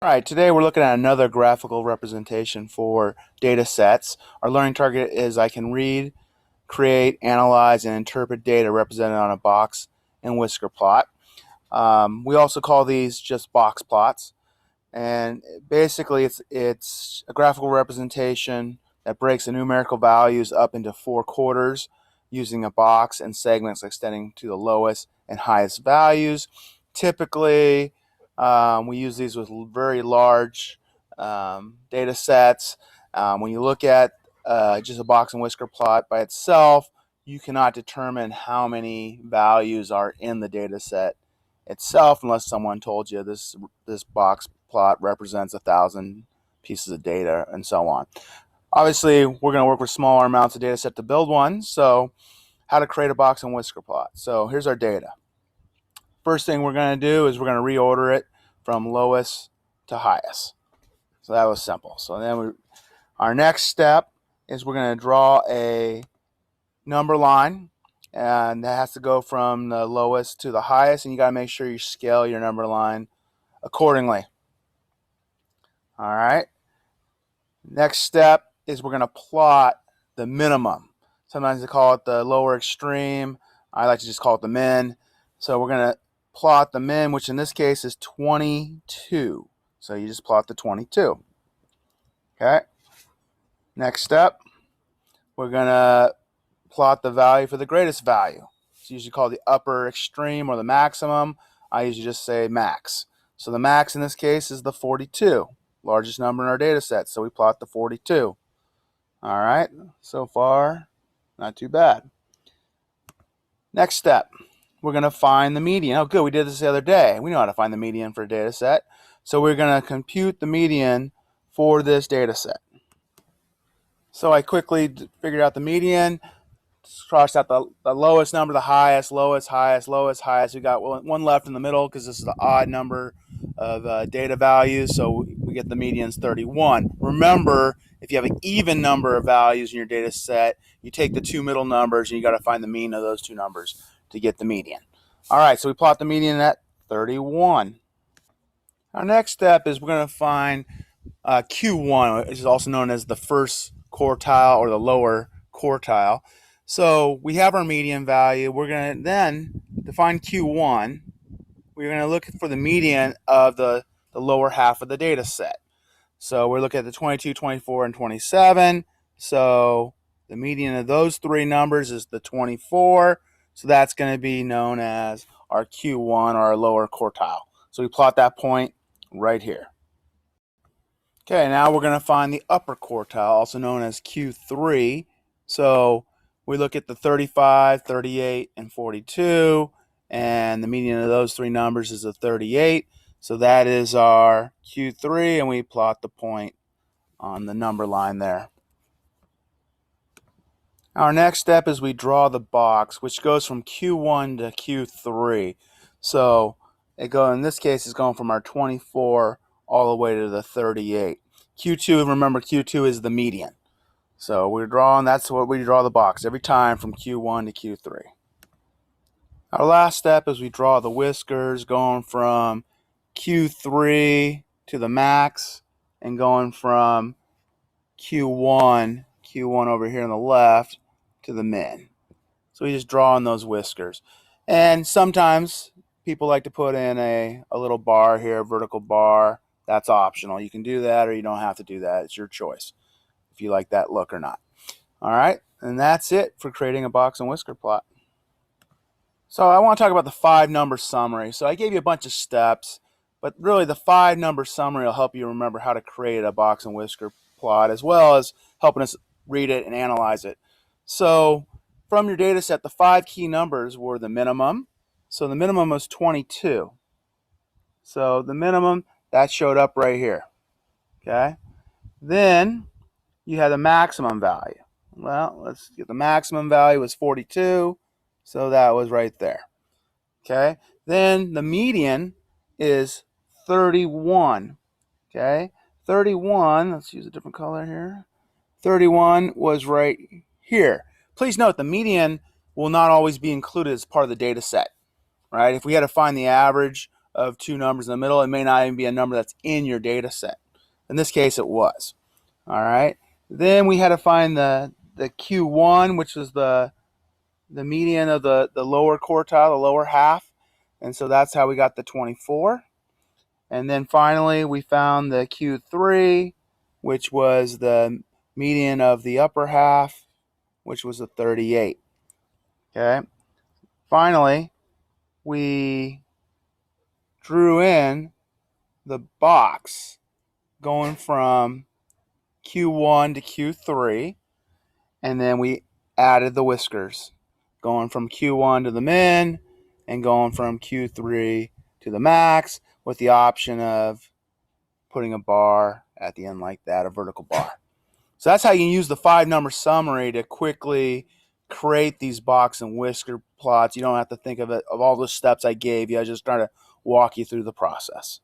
All right, today we're looking at another graphical representation for data sets. Our learning target is I can read, create, analyze, and interpret data represented on a box and whisker plot. We also call these just box plots. And basically it's a graphical representation that breaks the numerical values up into four quarters using a box and segments extending to the lowest and highest values. Typically, we use these with very large data sets. When you look at just a box and whisker plot by itself, you cannot determine how many values are in the data set itself unless someone told you this box plot represents 1,000 pieces of data and so on. Obviously, we're going to work with smaller amounts of data set to build one. So how to create a box and whisker plot. So here's our data. First thing we're going to do is we're going to reorder it from lowest to highest. So that was simple. So then our next step is we're going to draw a number line, and that has to go from the lowest to the highest, and you got to make sure you scale your number line accordingly. All right. Next step is we're going to plot the minimum. Sometimes they call it the lower extreme. I like to just call it the min. So we're going to plot the min, which in this case is 22. So you just plot the 22. Okay. Next step, we're going to plot the value for the greatest value. It's usually called the upper extreme or the maximum. I usually just say max. So the max in this case is the 42, largest number in our data set. So we plot the 42. All right, so far, not too bad. Next step, we're going to find the median. Oh, good, we did this the other day. We know how to find the median for a data set. So we're going to compute the median for this data set. So I quickly figured out the median, crossed out the lowest number, the highest, lowest, highest, lowest, highest. We got one left in the middle because this is the odd number of data values, so we get the median's 31. Remember, if you have an even number of values in your data set, you take the two middle numbers and you got to find the mean of those two numbers to get the median. All right, so we plot the median at 31. Our next step is we're going to find Q1, which is also known as the first quartile or the lower quartile. So we have our median value. We're going to then define Q1. We're going to look for the median of the lower half of the data set. So we're looking at the 22, 24, and 27. So the median of those three numbers is the 24. So that's going to be known as our Q1 or our lower quartile. So we plot that point right here. Okay, now we're going to find the upper quartile, also known as Q3. So we look at the 35, 38, and 42, and the median of those three numbers is a 38. So that is our Q3, and we plot the point on the number line there. Our next step is we draw the box, which goes from Q1 to Q3. So in this case, it's going from our 24 all the way to the 38. Q2, remember Q2 is the median. So we're drawing, that's what we draw the box every time from Q1 to Q3. Our last step is we draw the whiskers going from Q3 to the max and going from Q1 over here on the left to the min. So we just draw in those whiskers. And sometimes people like to put in a little bar here, a vertical bar. That's optional. You can do that or you don't have to do that. It's your choice if you like that look or not. All right, and that's it for creating a box and whisker plot. So I want to talk about the 5-number summary. So I gave you a bunch of steps, but really the 5-number summary will help you remember how to create a box and whisker plot as well as helping us read it and analyze it. So from your data set, the 5 key numbers were the minimum. So the minimum was 22. So the minimum, that showed up right here. Okay. Then you had the maximum value. Well, let's get the maximum value was 42. So that was right there. Okay. Then the median is 31. Okay. 31, let's use a different color here. 31 was right here. Please note the median will not always be included as part of the data set, right? If we had to find the average of two numbers in the middle. It may not even be a number that's in your data set. In this case, it was. All right. Then we had to find the Q1, which is the median of the lower quartile, the lower half. And so that's how we got the 24. And then finally, we found the Q3, which was the median of the upper half, which was a 38. Okay. Finally, we drew in the box going from Q1 to Q3, and then we added the whiskers going from Q1 to the min and going from Q3 to the max, with the option of putting a bar at the end like that, a vertical bar. So that's how you can use the 5-number summary to quickly create these box and whisker plots. You don't have to think of all the steps I gave you. I just try to walk you through the process.